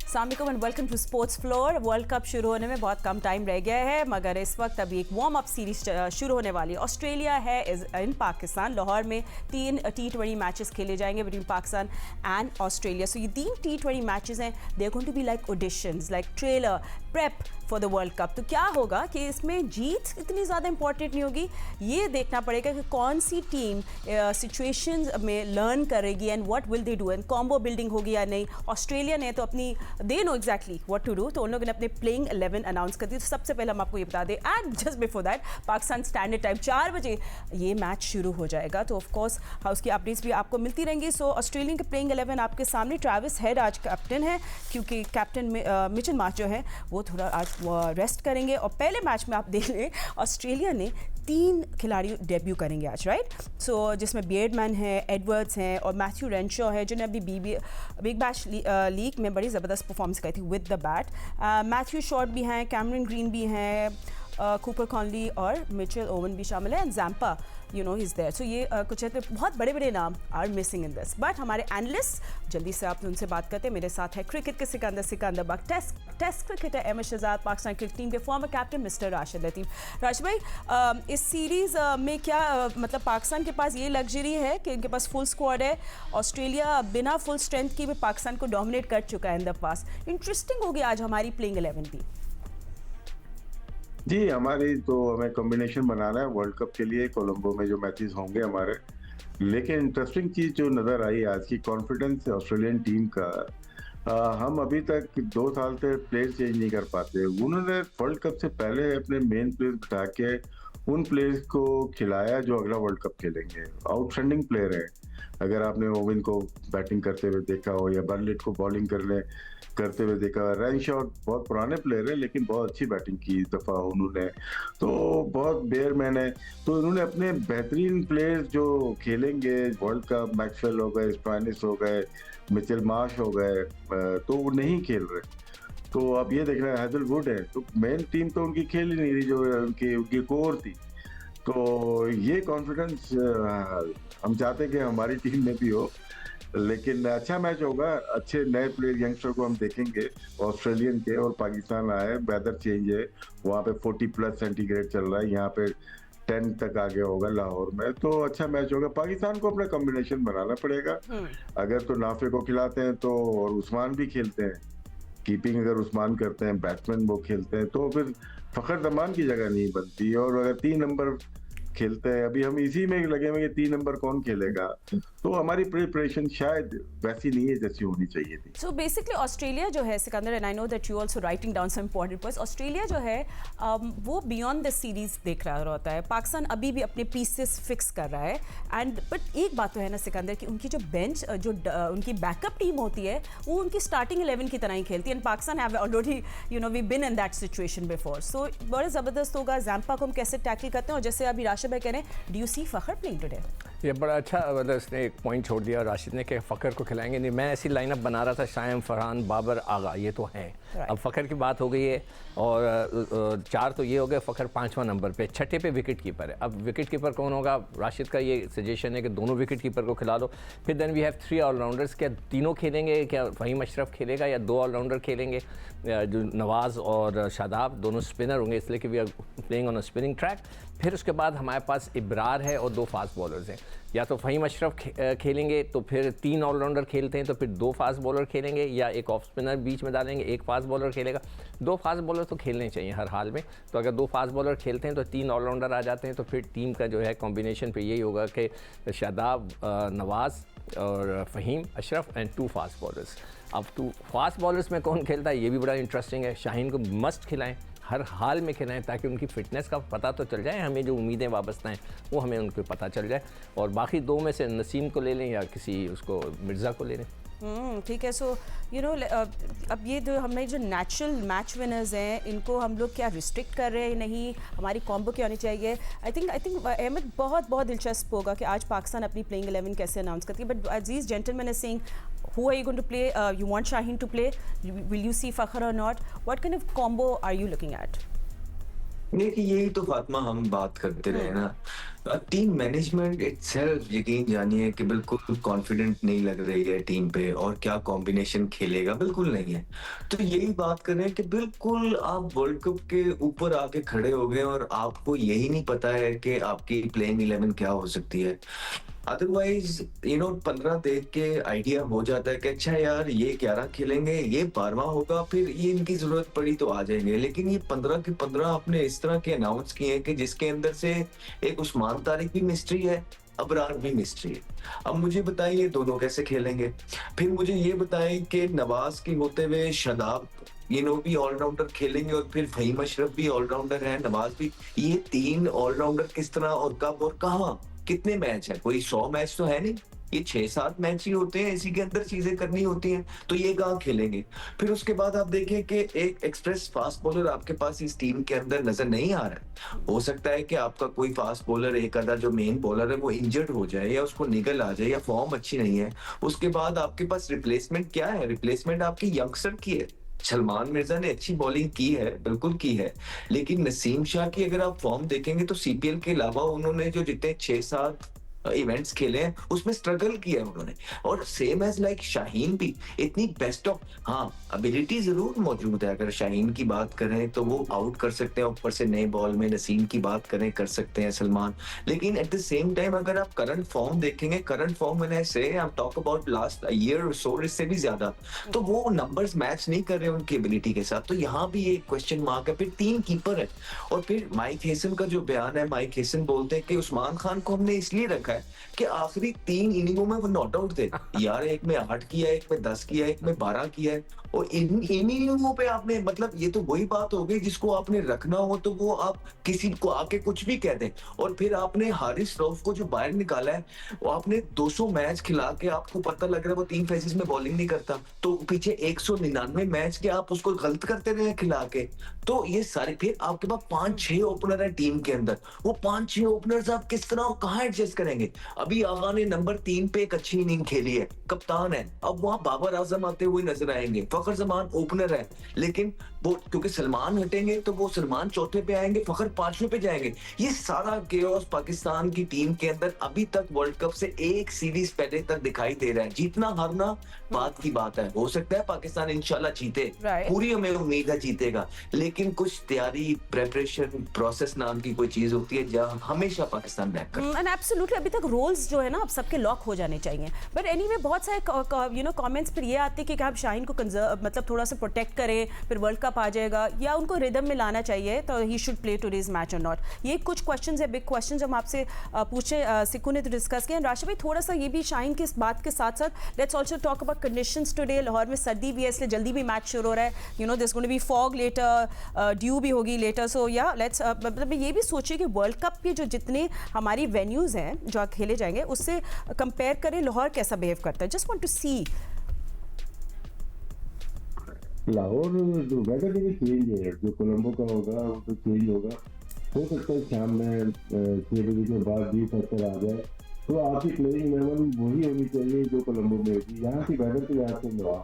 अस्सलाम and welcome to sports floor. World cup शुरू होने में बहुत कम टाइम रह गया है, मगर इस वक्त अभी एक वार्म अप सीरीज शुरू होने वाली है। ऑस्ट्रेलिया है इन पाकिस्तान। लाहौर में 3 T20 मैचेस खेले जाएंगे between Pakistan and Australia. So ये 3 T20 मैचेस हैं, they are going to be like auditions, like trailer prep for the world cup. तो क्या होगा कि इसमें जीत इतनी ज़्यादा इंपॉर्टेंट नहीं होगी, ये देखना पड़ेगा कि कौन सी टीम सिचुएशंस में लर्न करेगी and what will they do, and combo building होगी या नहीं। ऑस्ट्रेलिया ने तो अपनी they know exactly what to do, तो उन लोगों ने अपने प्लेइंग 11 अनाउंस कर दी। तो सबसे पहले हम आपको ये बता दें, and just before that Pakistan standard time 4 बजे ये मैच शुरू हो जाएगा। तो ऑफकोर्स हाउस की अपडेट्स भी आपको मिलती रहेंगी। सो ऑस्ट्रेलियन के प्लेइंग 11 आपके सामने। ट्रैविस हेड आज कैप्टन है, क्योंकि कैप्टन मिचेल मार्श जो है वो थोड़ा आज रेस्ट करेंगे। और पहले मैच में आप देख लें, ऑस्ट्रेलिया ने 3 खिलाड़ी डेब्यू करेंगे आज, राइट। सो जिसमें बियर्डमैन है, एडवर्ड्स हैं और मैथ्यू रेनशॉ है, जिन्हें अभी बिग बैश लीग में बड़ी ज़बरदस्त परफॉर्मेंस की थी with the bat. Matthew Short भी हैं, कैमरन ग्रीन भी हैं, कूपर कॉनली और मिचेल ओवन भी शामिल है, and Zampa you know is there. So ये कुछ है, तो बहुत बड़े बड़े नाम are missing in this. But हमारे एनालिस्ट जल्दी से आप उनसे बात करते हैं। मेरे साथ है क्रिकेट के Sikandar Bakht, test cricketer Ahmed Shehzad, Pakistan cricket team के former captain Mister Rashid Latif. Rashid भाई, इस सीरीज़ में क्या मतलब पाकिस्तान के पास ये लग्जरी है कि इनके पास फुल स्क्वाड है। ऑस्ट्रेलिया बिना फुल स्ट्रेंथ की भी पाकिस्तान को डोमिनेट कर चुका है इन द पास्ट। इंटरेस्टिंग होगी आज हमारी प्लेइंग 11 भी। जी, हमारी तो हमें कॉम्बिनेशन बनाना है वर्ल्ड कप के लिए, कोलंबो में जो मैचेस होंगे हमारे। लेकिन इंटरेस्टिंग चीज़ जो नज़र आई आज की कॉन्फिडेंस ऑस्ट्रेलियन टीम का, हम अभी तक 2 साल से प्लेयर चेंज नहीं कर पाते। उन्होंने वर्ल्ड कप से पहले अपने मेन प्लेयर बिठा के उन प्लेयर्स को खिलाया जो अगला वर्ल्ड कप खेलेंगे। आउटस्टैंडिंग प्लेयर है। अगर आपने ओवन को बैटिंग करते हुए देखा हो या बर्लेट को बॉलिंग करते हुए देखा, रेनशॉ बहुत पुराने प्लेयर है लेकिन बहुत अच्छी बैटिंग की इस दफ़ा उन्होंने, तो बहुत बेयरमैन है। तो उन्होंने अपने बेहतरीन प्लेयर्स जो खेलेंगे वर्ल्ड कप, मैक्सवेल हो गए, स्टोइनिस हो गए, मिचेल मार्श हो गए, तो वो नहीं खेल रहे। तो अब ये देख रहे हैं हैजलवुड है, तो मेन टीम तो उनकी खेल ही नहीं रही जो उनकी कोर थी। तो ये कॉन्फिडेंस हम चाहते हैं कि हमारी टीम में भी हो। लेकिन अच्छा मैच होगा, अच्छे नए प्लेयर यंगस्टर को हम देखेंगे ऑस्ट्रेलियन के। और पाकिस्तान आए, वेदर चेंज है, वहाँ पे 40+ सेंटीग्रेड चल रहा है, यहाँ पे 10 तक आगे होगा लाहौर में। तो अच्छा मैच होगा। पाकिस्तान को अपना कॉम्बिनेशन बनाना पड़ेगा। अगर तो नाफे को खिलाते हैं तो, और उस्मान भी खेलते हैं, कीपिंग अगर उस्मान करते हैं, बैट्समैन वो खेलते हैं, तो फिर फखर जमान की जगह नहीं बनती। और अगर 3 नंबर खेलते हैं, अभी हम इसी में लगे हुए कि 3 नंबर कौन खेलेगा, तो हमारी प्रिपरेशन शायद वैसी नहीं है जैसी होनी चाहिए थी। सो बेसिकली ऑस्ट्रेलिया जो है सिकंदर, and I know that you also writing down some important points, Australia जो है वो बियॉन्ड द सीरीज देख रहा होता है। पाकिस्तान अभी भी अपने पीसेस फिक्स कर रहा है, एंड बट एक बात तो है ना सिकंदर कि उनकी जो बेंच जो उनकी बैकअप टीम होती है वो उनकी स्टार्टिंग 11 की तरह ही खेलती है। And Pakistan have already you know we been in that situation before. So बड़ा ज़बरदस्त होगा जैम्पा को हम कैसे टैकल करते हैं। और जैसे अभी राशिद भाई कह रहे हैं, do you see Fakhar playing today? ये बड़ा अच्छा मतलब इसने एक पॉइंट छोड़ दिया राशिद ने कि फ़खर को खिलाएंगे नहीं। मैं ऐसी लाइनअप बना रहा था, शायम, फरहान, बाबर, आगा, ये तो हैं। अब फ़खर की बात हो गई है, और 4 तो ये हो गए, फ़खर 5वां नंबर पे, 6ठे पे विकेट कीपर है। अब विकेट कीपर कौन होगा? राशिद का ये सजेशन है कि दोनों विकेट कीपर को खिला लो। फिर देन वी हैव 3 ऑलराउंडर्स। क्या तीनों खेलेंगे? क्या फ़हीम अशरफ खेलेगा या 2 ऑलराउंडर खेलेंगे? जो नवाज़ और शादाब दोनों स्पिनर होंगे, इसलिए कि we are playing on a spinning track. फिर उसके बाद हमारे पास इब्रार है और 2 फास्ट बॉलर्स हैं। या तो फ़हीम अशरफ खेलेंगे, तो फिर 3 ऑलराउंडर खेलते हैं, तो फिर 2 फास्ट बॉलर खेलेंगे, या एक ऑफ स्पिनर बीच में डालेंगे, 1 फास्ट बॉलर खेलेगा। 2 फास्ट बॉलर तो खेलने चाहिए हर हाल में। तो अगर 2 फास्ट बॉलर खेलते हैं तो 3 ऑलराउंडर आ जाते हैं। तो फिर टीम का जो है कॉम्बिनेशन पे यही होगा कि शादाब, नवाज़ और Faheem Ashraf and 2 fast bowlers. अब 2 फास्ट बॉलर्स में कौन खेलता है ये भी बड़ा इंटरेस्टिंग है। शाहीन को मस्ट खिलाएं, हर हाल में खिलाएं, ताकि उनकी फ़िटनेस का पता तो चल जाए, हमें जो उम्मीदें वाबस्ता हैं वो हमें उनको पता चल जाए। और बाकी 2 में से नसीम को ले लें या किसी उसको मिर्ज़ा को ले लें। ठीक है। सो यू नो अब ये जो हमें जो नेचुरल मैच विनर्स हैं इनको हम लोग क्या रिस्ट्रिक्ट कर रहे हैं? नहीं, हमारी कॉम्बो क्या होनी चाहिए? आई थिंक अहमद बहुत दिलचस्प होगा कि आज पाकिस्तान अपनी प्लेइंग 11 कैसे अनाउंस करती है। But Aziz gentleman is saying, who are you going to play? You want Shaheen to play? Will you see Fakhar or not? What kind of combo are you looking at? देखिए यही तो फातिमा हम बात करते रहे ना, टीम मैनेजमेंट इटसेल्फ यकीन जानिए कि बिल्कुल कॉन्फिडेंट नहीं लग रही है टीम पे, और क्या कॉम्बिनेशन खेलेगा बिल्कुल नहीं है। तो यही बात कर रहे हैं कि बिल्कुल आप वर्ल्ड कप के ऊपर आके खड़े हो गए और आपको यही नहीं पता है कि आपकी प्लेइंग 11 क्या हो सकती है। अदरवाइज 15 देख के आइडिया हो जाता है कि अच्छा यार ये 11 खेलेंगे, ये 12वां होगा, फिर ये इनकी जरूरत पड़ी तो आ जाएंगे। लेकिन ये 15 के 15 आपने इस तरह के अनाउंस किए हैं कि जिसके अंदर से एक उस्मान तारिक भी मिस्ट्री है, अबरार भी मिस्ट्री है। अब मुझे बताइए ये दोनों कैसे खेलेंगे। फिर मुझे ये बताएं कि नवाज के होते हुए शादाब भी ऑलराउंडर खेलेंगे, और फिर फहीम अशरफ भी ऑलराउंडर है, नवाज भी। ये 3 ऑलराउंडर किस तरह और कब और कहाँ, कितने मैच है? कोई 100 मैच तो है नहीं, ये 6-7 मैच ही होते हैं, इसी के अंदर चीजें करनी होती हैं। तो ये कहाँ खेलेंगे? फिर उसके बाद आप देखें कि एक एक्सप्रेस फास्ट बॉलर आपके पास इस टीम के अंदर नजर नहीं आ रहा है। हो सकता है कि आपका कोई फास्ट बॉलर, एक आधा जो मेन बॉलर है वो इंजर्ड हो जाए, या उसको निगल आ जाए, या फॉर्म अच्छी नहीं है। उसके बाद आपके पास रिप्लेसमेंट क्या है? रिप्लेसमेंट आपकी यंगस्टर की है। सलमान मिर्जा ने अच्छी बॉलिंग की है, बिल्कुल की है, लेकिन नसीम शाह की अगर आप फॉर्म देखेंगे तो सीपीएल के अलावा उन्होंने जो जितने 6-7 इवेंट्स खेले हैं उसमें स्ट्रगल किया है उन्होंने। और सेम एज लाइक शाहीन भी इतनी बेस्ट ऑफ, हाँ एबिलिटी जरूर मौजूद है। अगर शाहीन की बात करें तो वो आउट कर सकते हैं ऊपर से नए बॉल में, नसीम की बात करें कर सकते हैं सलमान। लेकिन एट द सेम टाइम अगर आप करंट फॉर्म देखेंगे, करंट फॉर्म मैंने से I talk about last year और सो, इससे भी ज्यादा, तो वो नंबर्स मैच नहीं कर रहे उनकी एबिलिटी के साथ। तो यहाँ भी एक क्वेश्चन मार्क है। फिर 3 कीपर है, और फिर माइक हेसन का जो बयान है, माइक हेसन बोलते हैं कि उस्मान खान को हमने इसलिए रखा है कि आखिरी 3 इनिंगों में वो नॉट आउट थे यार। एक में 8 किया, एक में 10 किया, एक में 12 किया है, और इन इनिंगों पे आपने, मतलब ये तो वही बात हो गई जिसको आपने रखना हो तो वो आप किसी को आके कुछ भी कह दें। और फिर आपने हारिस रऊफ को जो बाहर निकाला है, वो आपने 200 मैच खिला के आपको पता लग रहा है वो 3 फेजेस में बॉलिंग नहीं करता, तो पीछे 199 मैच के आप उसको गलत करते रहे खिला के। तो ये सारे, फिर आपके पास 5-6 ओपनर है टीम के अंदर, वो 5-6 ओपनर्स आप किस तरह और कहाँ एडजस्ट करेंगे? अभी आगा ने नंबर 3 पे एक अच्छी इनिंग खेली है, कप्तान है, अब वहां बाबर आजम आते हुए नजर आएंगे, फखर जमान ओपनर है, लेकिन वो क्योंकि सलमान हटेंगे तो वो सलमान चौथे पे आएंगे, फखर 5वें पे जाएंगे। ये सारा केओस पाकिस्तान की टीम के अंदर अभी तक वर्ल्ड कप से एक सीरीज पहले तक दिखाई दे रहा है। जीतना हारना बात की बात है, हो सकता है पाकिस्तान इंशाल्लाह जीते, पूरी हमें उम्मीद है जीतेगा, लेकिन कुछ तैयारी, प्रेपरेशन, प्रोसेस नाम की कोई चीज होती है जहां हमेशा पाकिस्तान बैक करता है। एंड एब्सोल्युटली, अभी तक रोल्स जो है ना अब सबके लॉक हो जाने चाहिए। बट एनीवे बहुत सारे कमेंट्स फिर ये आते हैं कि आप शाहीन को मतलब थोड़ा सा प्रोटेक्ट करें, फिर वर्ल्ड कप आ जाएगा, या उनको रिदम में लाना चाहिए, तो he should play today's match और नॉट। ये कुछ क्वेश्चंस है, बिग क्वेश्चंस हम आपसे पूछे, सिक्कू ने तो डिस्कस किया। राशिद भाई थोड़ा सा ये भी शाहीन की इस बात के साथ साथ let's also talk about conditions today. Lahore में सर्दी भी है, इसलिए जल्दी भी मैच शुरू हो रहा है। This going to be fog later, dew भी होगी लेटर, सो या लेट्स मतलब ये भी सोचिए कि वर्ल्ड कप के जो जितने हमारी वेन्यूज़ हैं जो खेले जाएंगे उससे कंपेयर करें लाहौर कैसा बिहेव करता है। Just want to see Lahore weather भी चेंज है, जो कोलंबो का होगा वो तो चेंज होगा। हो सकता है शाम में 6 बजे के बाद भी फैक्टर आ जाए, तो आपकी प्लेइंग 11 वही होनी चाहिए जो कोलंबो में होगी। यहाँ की वेदर के यहाँ से मिला,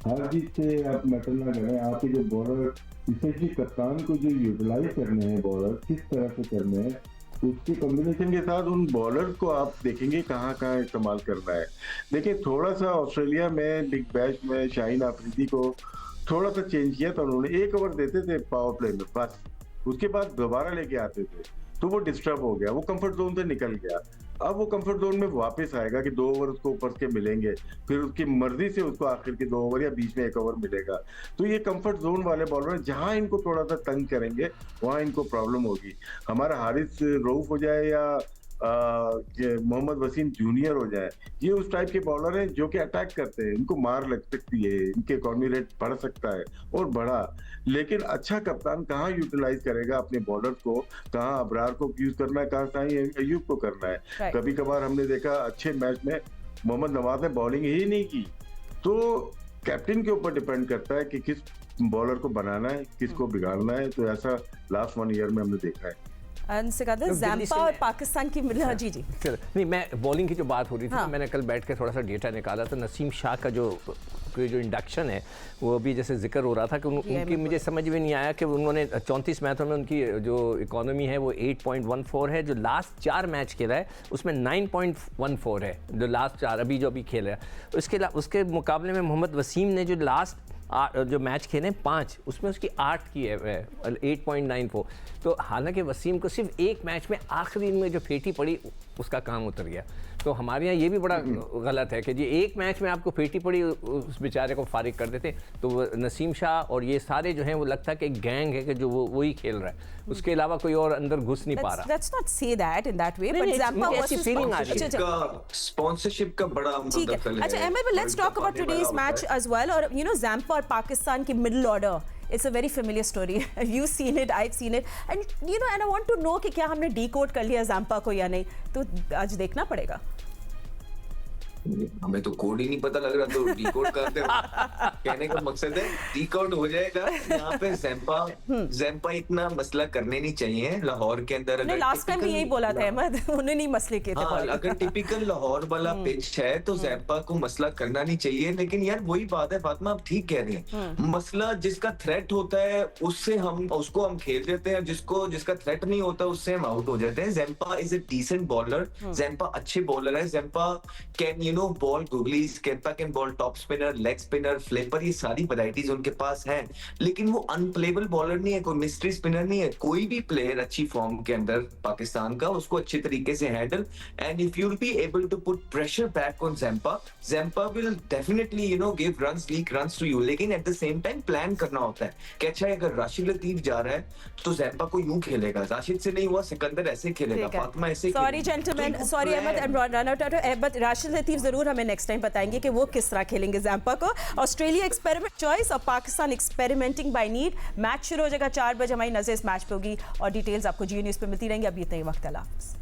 हर चीज से आप मैटर ना करें। आपके जो बॉलर, स्पेशली कप्तान को जो यूटिलाइज करने हैं बॉलर, किस तरह से करने हैं, उसके कॉम्बिनेशन के साथ उन बॉलर को आप देखेंगे कहाँ कहाँ इस्तेमाल करना है। देखिए थोड़ा सा ऑस्ट्रेलिया में बिग बैश में शाहीन आफरीदी को थोड़ा सा चेंज किया था उन्होंने। 1 ओवर देते थे पावर प्ले में बस, उसके बाद दोबारा लेके आते थे, तो वो डिस्टर्ब हो गया, वो कंफर्ट जोन से निकल गया। अब वो कंफर्ट जोन में वापस आएगा कि 2 ओवर उसको ऊपर के मिलेंगे, फिर उसकी मर्जी से उसको आखिर के 2 ओवर या बीच में 1 ओवर मिलेगा। तो ये कंफर्ट जोन वाले बॉलर जहां इनको थोड़ा सा तंग करेंगे वहां इनको प्रॉब्लम होगी। हमारा हारिस रऊफ हो जाए या मोहम्मद वसीम जूनियर हो जाए, ये उस टाइप के बॉलर हैं जो कि अटैक करते हैं, इनको मार लग सकती है, इनके इकॉनमी रेट बढ़ सकता है और बढ़ा। लेकिन अच्छा कप्तान कहाँ यूटिलाइज करेगा अपने बॉलर को, कहाँ अबरार को यूज करना है, कहाँ अयूब को करना है। कभी कभार हमने देखा अच्छे मैच में मोहम्मद नवाज ने बॉलिंग ही नहीं की। तो कैप्टन के ऊपर डिपेंड करता है कि किस बॉलर को बनाना है, किसको बिगाड़ना है। तो ऐसा लास्ट 1 ईयर में हमने देखा है। ज़ैम्पा और पाकिस्तान की जी जी नहीं, मैं बॉलिंग की जो बात हो रही थी, मैंने कल बैठ के थोड़ा सा डेटा निकाला, तो नसीम शाह का जो उनकी जो इंडक्शन है वो अभी जैसे जिक्र हो रहा था कि उनकी मुझे समझ में नहीं आया कि उन्होंने 34 मैचों में उनकी जो इकोनॉमी है वो 8.14 है, जो लास्ट 4 मैच खेला है उसमें 9.14 है, जो लास्ट 4 अभी जो खेल रहा है। उसके मुकाबले में मोहम्मद वसीम ने जो लास्ट जो मैच खेले 5 उसमें उसकी 8 की है 8.94। तो हालांकि वसीम को सिर्फ एक मैच में आखिरी में जो फेटी पड़ी उसका काम उतर गया। तो हमारे यहाँ ये भी बड़ा गलत है कि जी एक मैच में आपको फेटी पड़ी उस बेचारे को फारिग कर देते। तो नसीम शाह और ये सारे जो हैं वो लगता है कि गैंग है कि जो वही खेल रहा है, उसके अलावा कोई और अंदर घुस नहीं पा रहा। Let's not say that in that way, but Zampa ऐसी फीलिंग आ रही है। स्पॉन्सरशिप का बड़ा ठीक है। अच्छा Ahmad, let's talk about today's match as well। और you know Zampa और पाकिस्तान की middle order, it's a very familiar story. You've seen it, I've seen it, and you know, and I want to know कि क्या हमने decode कर लिया Zampa को या नहीं, तो आज देखना पड़ेगा। हमें तो कोड ही नहीं पता लग रहा, तो डिकोड करते हो। कहने का मकसद है डिकोड हो जाएगा। यहाँ पे ज़ैम्पा इतना मसला करने नहीं चाहिए लाहौर के अंदर। अगर लास्ट टाइम भी यही बोला था अहमद, उन्होंने नहीं मसले किए थे। हाँ, अगर टिपिकल लाहौर वाला पिच है तो ज़ैम्पा को मसला करना नहीं चाहिए। लेकिन यार वही बात है फातिमा, आप ठीक कह रही हैं, मसला जिसका थ्रेट होता है उससे उसको हम खेल देते हैं, जिसका थ्रेट नहीं होता उससे हम आउट हो जाते हैं। Zampa is a decent bowler, Zampa अच्छे बॉलर है। Zampa can bowl googlies, can bowl, top spinner, leg spinner, flipper, ये सारी वैरायटीज उनके पास हैं। लेकिन वो अनप्लेबल बॉलर नहीं है, कोई मिस्ट्री स्पिनर नहीं है। कोई भी प्लेयर अच्छी फॉर्म के अंदर पाकिस्तान का उसको अच्छे तरीके से handle, and if you will be able to put pressure back on Zampa will definitely give runs, leak runs to you. लेकिन at the same time plan करना होता है कि अच्छा अगर राशिद लतीफ जा रहा है तो ज़ैम्पा को यूं खेलेगा, राशिद से नहीं हुआ सिकंदर ऐसे खेलेगा, फातिमा ऐसे। Sorry gentleman, sorry Ahmed, run out but Rashid Latif जरूर हमें नेक्स्ट टाइम बताएंगे कि वो किस तरह खेलेंगे ज़ैम्पा को। ऑस्ट्रेलिया एक्सपेरिमेंट चॉइस और Pakistan experimenting by need. Match शुरू हो जाएगा 4 बजे, हमारी नजर इस मैच पे होगी और डिटेल्स आपको जियो न्यूज़ पे मिलती रहेंगी। अभी इतना ही वक्त है।